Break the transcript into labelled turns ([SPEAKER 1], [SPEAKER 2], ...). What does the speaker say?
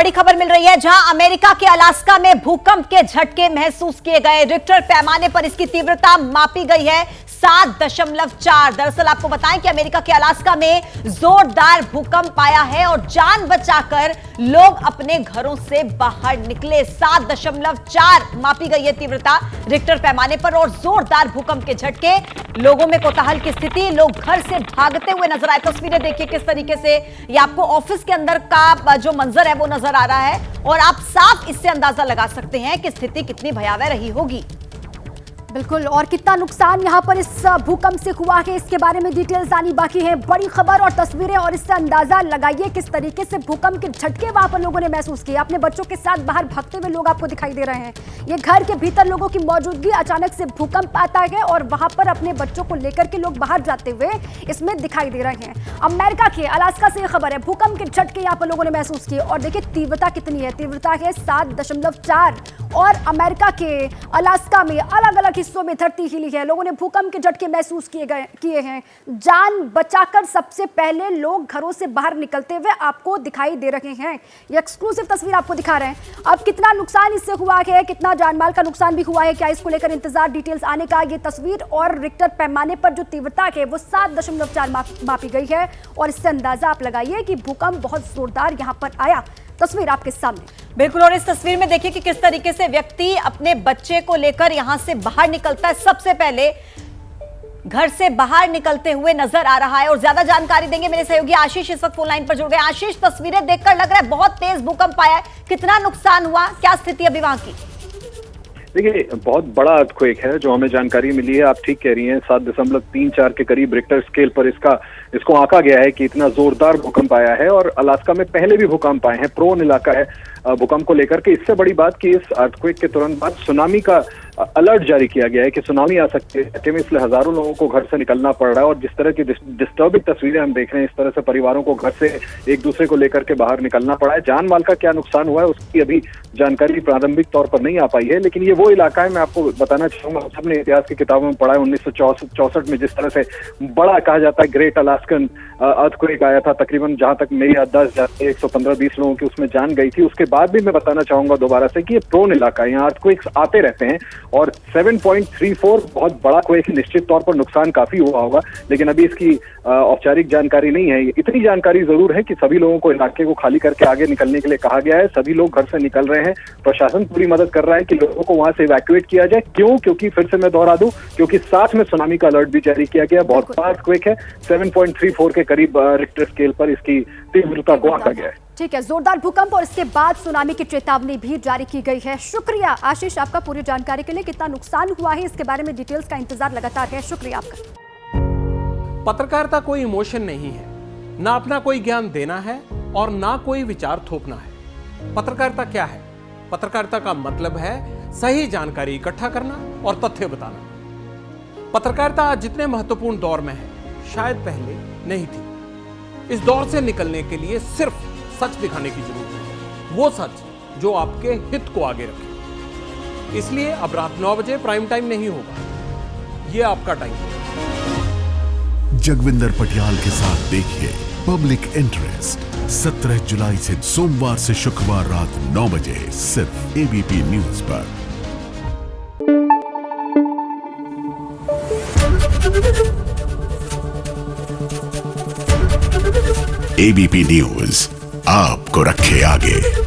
[SPEAKER 1] बड़ी खबर मिल रही है, जहां अमेरिका के अलास्का में भूकंप के झटके महसूस किए गए। रिक्टर पैमाने पर इसकी तीव्रता मापी गई है 7.4। दरअसल आपको बताएं कि अमेरिका के अलास्का में जोरदार भूकंप आया है और जान बचाकर लोग अपने घरों से बाहर निकले। 7.4 मापी गई है तीव्रता रिक्टर पैमाने पर और जोरदार भूकंप के झटके, लोगों में कोताहल की स्थिति, लोग घर से भागते हुए नजर आए। तस्वीरें देखिए किस तरीके से ये आपको ऑफिस के अंदर का जो मंजर है वो नजर आ रहा है और आप साफ इससे अंदाजा लगा सकते हैं कि स्थिति कितनी भयावह रही होगी।
[SPEAKER 2] बिल्कुल, और कितना नुकसान यहां पर इस भूकंप से हुआ है इसके बारे में डिटेल्स आनी बाकी है। बड़ी खबर और तस्वीरें और इससे अंदाजा लगाइए किस तरीके से भूकंप के झटके वहां पर लोगों ने महसूस किए। अपने बच्चों के साथ बाहर भागते हुए लोग आपको दिखाई दे रहे हैं। ये घर के भीतर लोगों की मौजूदगी, अचानक से भूकंप आता है और वहां पर अपने बच्चों को लेकर के लोग बाहर जाते हुए इसमें दिखाई दे रहे हैं। अमेरिका के अलास्का से खबर है, भूकंप के झटके यहाँ पर लोगों ने महसूस किए और देखिए तीव्रता कितनी है, तीव्रता है 7.4 और अमेरिका के अलास्का में अलग अलग हिस्सों में धरती हिली है। लोगों ने भूकंप के झटके महसूस किए हैं। जान बचाकर सबसे पहले लोग घरों से बाहर निकलते हुए आपको दिखाई दे रहे हैं। ये एक्सक्लूसिव तस्वीर आपको दिखा रहे हैं। अब कितना नुकसान इससे हुआ है, कितना जानमाल का नुकसान भी हुआ है, क्या इसको लेकर इंतजार डिटेल्स आने का। ये तस्वीर और रिक्टर पैमाने पर जो तीव्रता है वो 7.4 मापी गई है और इससे अंदाजा आप लगाइए कि भूकंप बहुत जोरदार यहां पर आया। तस्वीर आपके सामने।
[SPEAKER 1] बिल्कुल, और इस तस्वीर में देखिए कि किस तरीके से व्यक्ति अपने बच्चे को लेकर यहां से बाहर निकलता है। सबसे पहले घर से बाहर निकलते हुए नजर आ रहा है और ज्यादा जानकारी देंगे मेरे सहयोगी आशीष इस वक्त फोन लाइन पर जुड़ गए। आशीष, तस्वीरें देखकर लग रहा है बहुत तेज भूकंप आया है, कितना नुकसान हुआ, क्या स्थिति अभी वहां की?
[SPEAKER 3] देखिए, बहुत बड़ा अर्थक्वेक है जो हमें जानकारी मिली है। आप ठीक कह रही हैं, 7.34 के करीब रिक्टर स्केल पर इसको आंका गया है कि इतना जोरदार भूकंप आया है। और अलास्का में पहले भी भूकंप आए हैं, प्रोन इलाका है भूकंप को लेकर के। इससे बड़ी बात कि इस अर्थक्वेक के तुरंत बाद सुनामी का अलर्ट जारी किया गया है कि सुनामी आ सकती है, इसलिए हजारों लोगों को घर से निकलना पड़ रहा है। और जिस तरह की डिस्टर्बिंग तस्वीरें हम देख रहे हैं, इस तरह से परिवारों को घर से एक दूसरे को लेकर के बाहर निकलना पड़ा है। जान माल का क्या नुकसान हुआ है उसकी अभी जानकारी प्रारंभिक तौर पर नहीं आ पाई है, लेकिन ये वो इलाका है, मैं आपको बताना चाहूंगा, सबने इतिहास की किताबों में पढ़ा है, 1964 में जिस तरह से बड़ा कहा जाता है ग्रेट अलास्कन अर्थक्वेक आया था, तकरीबन जहां तक मेरी याददाश्त जाती है 115-20 लोगों की उसमें जान गई थी। उसके बाद भी मैं बताना चाहूंगा दोबारा से कि ये प्रोन इलाका है, यहाँ अर्थक्वेक्स आते रहते हैं और 7.34 बहुत बड़ा क्वेक, निश्चित तौर पर नुकसान काफी हुआ होगा, लेकिन अभी इसकी औपचारिक जानकारी नहीं है। इतनी जानकारी जरूर है कि सभी लोगों को इलाके को खाली करके आगे निकलने के लिए कहा गया है। सभी लोग घर से निकल रहे हैं, प्रशासन पूरी मदद कर रहा है कि लोगों को वहां से इवैक्यूएट किया जाए। क्यों? क्योंकि फिर से मैं दोहरा दूं, क्योंकि साथ में सुनामी का अलर्ट भी जारी किया गया। बहुत बड़ा क्वेक है, 7.34 के करीब रिक्टर स्केल पर इसकी तीव्रता को आंका गया है।
[SPEAKER 2] ठीक है, जोरदार भूकंप और इसके बाद सुनामी की चेतावनी भी जारी की गई है। शुक्रिया आशीष आपका पूरी जानकारी के लिए। कितना नुकसान हुआ है इसके बारे में डिटेल्स का इंतजार लगातार है। शुक्रिया आपका।
[SPEAKER 4] पत्रकारिता कोई इमोशन नहीं है, ना अपना कोई ज्ञान देना है और ना कोई विचार थोपना है। पत्रकारिता क्या है? पत्रकारिता का मतलब है सही जानकारी इकट्ठा करना और तथ्य बताना। पत्रकारिता आज जितने महत्वपूर्ण दौर में है, शायद पहले नहीं थी। इस दौर से निकलने के लिए सिर्फ सच दिखाने की जरूरत है, वो सच जो आपके हित को आगे रखे। इसलिए अब रात 9 बजे प्राइम टाइम नहीं होगा, ये आपका टाइम है।
[SPEAKER 5] जगविंदर पटियाल के साथ देखिए पब्लिक इंटरेस्ट 17 जुलाई से सोमवार से शुक्रवार रात 9 बजे सिर्फ एबीपी न्यूज पर। एबीपी न्यूज आपको रखे आगे।